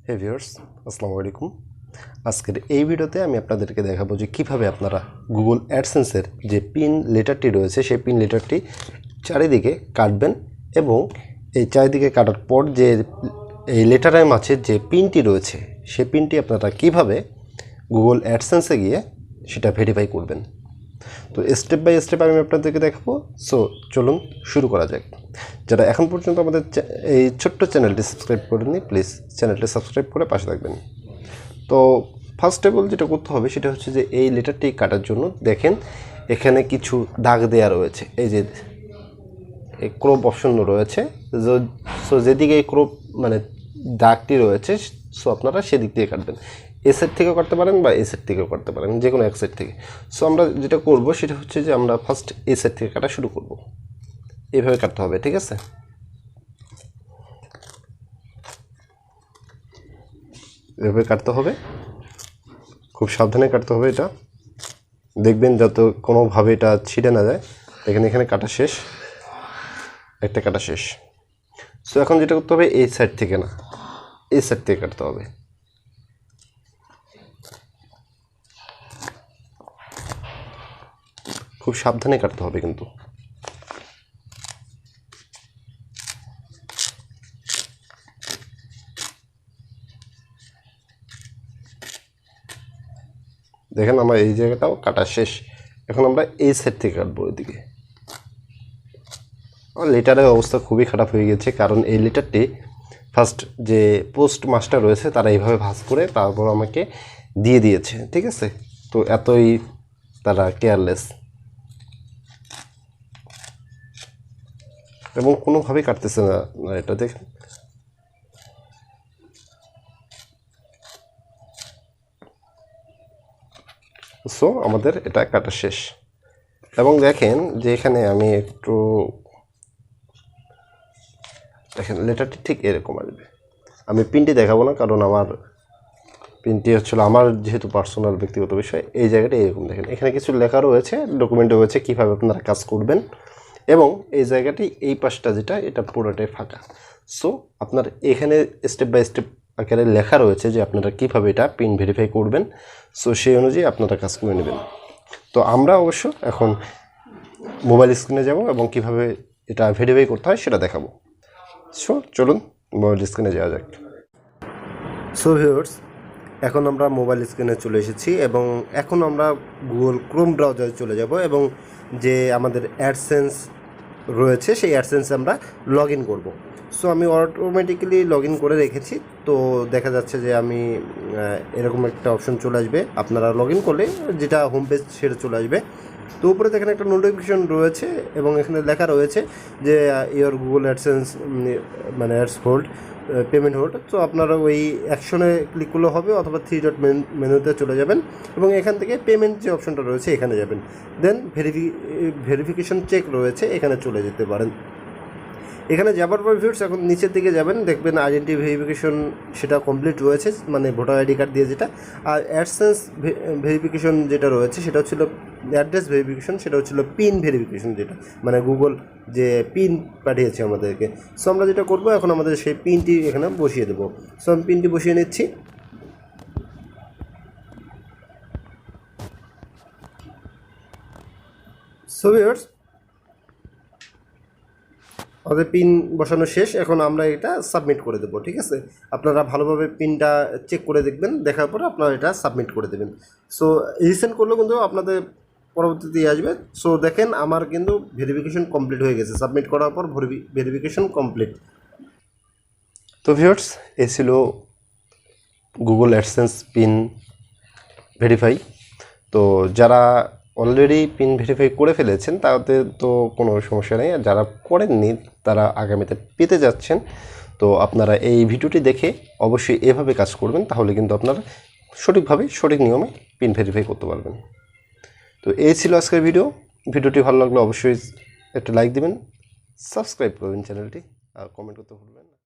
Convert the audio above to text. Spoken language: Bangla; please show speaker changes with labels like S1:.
S1: হে ভিউয়ার্স, আসসালামু আলাইকুম। আজকের এই ভিডিওতে আমি আপনাদেরকে দেখাবো যে কীভাবে আপনারা গুগল অ্যাডসেন্সের যে পিন লেটারটি রয়েছে সেই পিন লেটারটি চারিদিকে কাটবেন এবং এই চারিদিকে কাটার পর যে এই লেটারের মাঝে যে পিনটি রয়েছে সেই পিনটি আপনারা কীভাবে গুগল অ্যাডসেন্সে গিয়ে সেটা ভেরিফাই করবেন। তো স্টেপ বাই স্টেপ আমি আপনাদেরকে দেখাবো। সো চলুন শুরু করা যাক। যারা এখন পর্যন্ত আমাদের এই ছোট্ট চ্যানেলটি সাবস্ক্রাইব করেননি, প্লিজ চ্যানেলটি সাবস্ক্রাইব করে পাশে থাকবেন। তো ফার্স্ট অফ অল যেটা করতে হবে সেটা হচ্ছে যে এই লেটারটি কাটার জন্য দেখেন এখানে কিছু দাগ দেওয়া রয়েছে, এই যে এই ক্রপ অপশন রয়েছে। সো যেদিকে এই ক্রপ মানে দাগটি রয়েছে সো আপনারা সেদিক দিয়ে কাটবেন। এ সাইড থেকেও কাটতে পারেন বা এই সাইড থেকেও কাটতে পারেন, যে কোনো এক সাইড থেকে। সো আমরা যেটা করব সেটা হচ্ছে যে আমরা ফার্স্ট এই সাইড থেকে কাটা শুরু করব। এইভাবে কাটতে হবে, ঠিক আছে? এভাবে কাটতে হবে, খুব সাবধানে কাটতে হবে। এটা দেখবেন যাতে কোনোভাবে এটা ছিঁড়ে না যায়। দেখেন এখানে কাটা শেষ, একটা কাটা শেষ। সো এখন যেটা করতে হবে এই সাইড থেকে না, এই সাইড থেকে কাটতে হবে। খুব সাবধানে কাটতে হবে কিন্তু। দেখেন আমার এই জায়গাটাও কাটা শেষ। এখন আমরা এই সাইড থেকে কাটবো। ওইদিকে আমার লেটারের অবস্থা খুবই খারাপ হয়ে গেছে, কারণ এই লেটারটি ফার্স্ট যে পোস্ট মাস্টার রয়েছে তারা এইভাবে ভাঁজ করে তারপর আমাকে দিয়ে দিয়েছে, ঠিক আছে? তো এতই তারা কেয়ারলেস এবং কোনোভাবেই কাটতেছে না এটা। দেখেন সো আমাদের এটা কাটা শেষ। এবং দেখেন যে এখানে আমি একটু দেখেন লেটারটি ঠিক এরকম আসবে। আমি পিনটি দেখাবো না, কারণ আমার পিনটি হচ্ছিল আমার যেহেতু পার্সোনাল ব্যক্তিগত বিষয়। এই জায়গাটা এরকম দেখেন, এখানে কিছু লেখা রয়েছে, ডকুমেন্টে রয়েছে কীভাবে আপনারা কাজ করবেন। এবং এই জায়গাটি এই পাশটা যেটা এটা পুরোটাই ফাঁকা। সো আপনার এখানে স্টেপ বাই স্টেপ আকারে লেখা রয়েছে যে আপনারা কীভাবে এটা পিন ভেরিফাই করবেন। সো সেই অনুযায়ী আপনারা কাজ করে নেবেন। তো আমরা অবশ্য এখন মোবাইল স্ক্রিনে যাব এবং কীভাবে এটা ভেরিফাই করতে হয় সেটা দেখাবো। সো চলুন মোবাইল স্ক্রিনে যাওয়া যাক। সো ভিউয়ার্স, এখন আমরা মোবাইল স্ক্রিনে চলে এসেছি এবং এখন আমরা গুগল ক্রোম ব্রাউজারে চলে যাব এবং যে আমাদের অ্যাডসেন্স রয়েছে সেই অ্যাডসেন্সে আমরা লগ ইন করবো। সো আমি অটোমেটিক্যালি লগ ইন করে রেখেছি। তো দেখা যাচ্ছে যে আমি এরকম একটা অপশন চলে আসবে আপনারা লগ ইন করলে, যেটা হোম পেজ সেটা চলে আসবে। তো উপরে দেখেন একটা নোটিফিকেশন রয়েছে এবং এখানে লেখা রয়েছে যে ইয়োর গুগল অ্যাডসেন্স মানে অ্যাডস হোল্ড পেমেন্ট হোল্ড। তো আপনারা ওই অ্যাকশনে ক্লিক করলে হবে, অথবা 3 ডট মেনুতে চলে যাবেন এবং এখান থেকে পেমেন্ট যে অপশনটা রয়েছে এখানে যাবেন। দেন ভেরিফিকেশন চেক রয়েছে, এখানে চলে যেতে পারেন। এখানে যাবার পর ভিউয়ার্স এখন নিচের দিকে যাবেন, দেখবেন আইডেন্টি ভেরিফিকেশন সেটা কমপ্লিট রয়েছে, মানে ভোটার আইডি কার্ড দিয়ে যেটা। আর অ্যাডসেন্স ভেরিফিকেশন যেটা রয়েছে সেটা হচ্ছিল অ্যাড্রেস ভেরিফিকেশন, সেটা হচ্ছিল পিন ভেরিফিকেশন, যেটা মানে গুগল যে পিন পাঠিয়েছে আমাদেরকে। সো আমরা যেটা করবো এখন আমাদের সেই পিনটি এখানে বসিয়ে দেবো। সো আমি পিনটি বসিয়ে নিচ্ছি। সো ভিউয়ার্স, আমাদের পিন বসানো শেষ। এখন আমরা এটা সাবমিট করে দেবো, ঠিক আছে? আপনারা ভালোভাবে পিনটা চেক করে দেখবেন, দেখার পরে আপনারা এটা সাবমিট করে দেবেন। সো রিসেন্ট করলেও কিন্তু আপনাদের পরবর্তীতে আসবে। সো দেখেন আমার কিন্তু ভেরিফিকেশন কমপ্লিট হয়ে গেছে, সাবমিট করার পর ভেরিফিকেশন কমপ্লিট। তো ভিউয়ার্স, এই ছিল গুগল অ্যাডসেন্স পিন ভেরিফাই। তো যারা অলরেডি পিন ভেরিফাই করে ফেলেছেন তাদের তো কোনো সমস্যা নেই, আর যারা করেননি তারা আগামীতে পেতে যাচ্ছেন। তো আপনারা এই ভিডিওটি দেখে অবশ্যই এভাবে কাজ করবেন, তাহলে কিন্তু আপনারা সঠিকভাবে সঠিক নিয়মে পিন ভেরিফাই করতে পারবেন। তো এই ছিল আজকের ভিডিওটি ভালো লাগলে অবশ্যই একটা লাইক দিবেন, সাবস্ক্রাইব করবেন চ্যানেলটি, আর কমেন্ট করতে ভুলবেন না।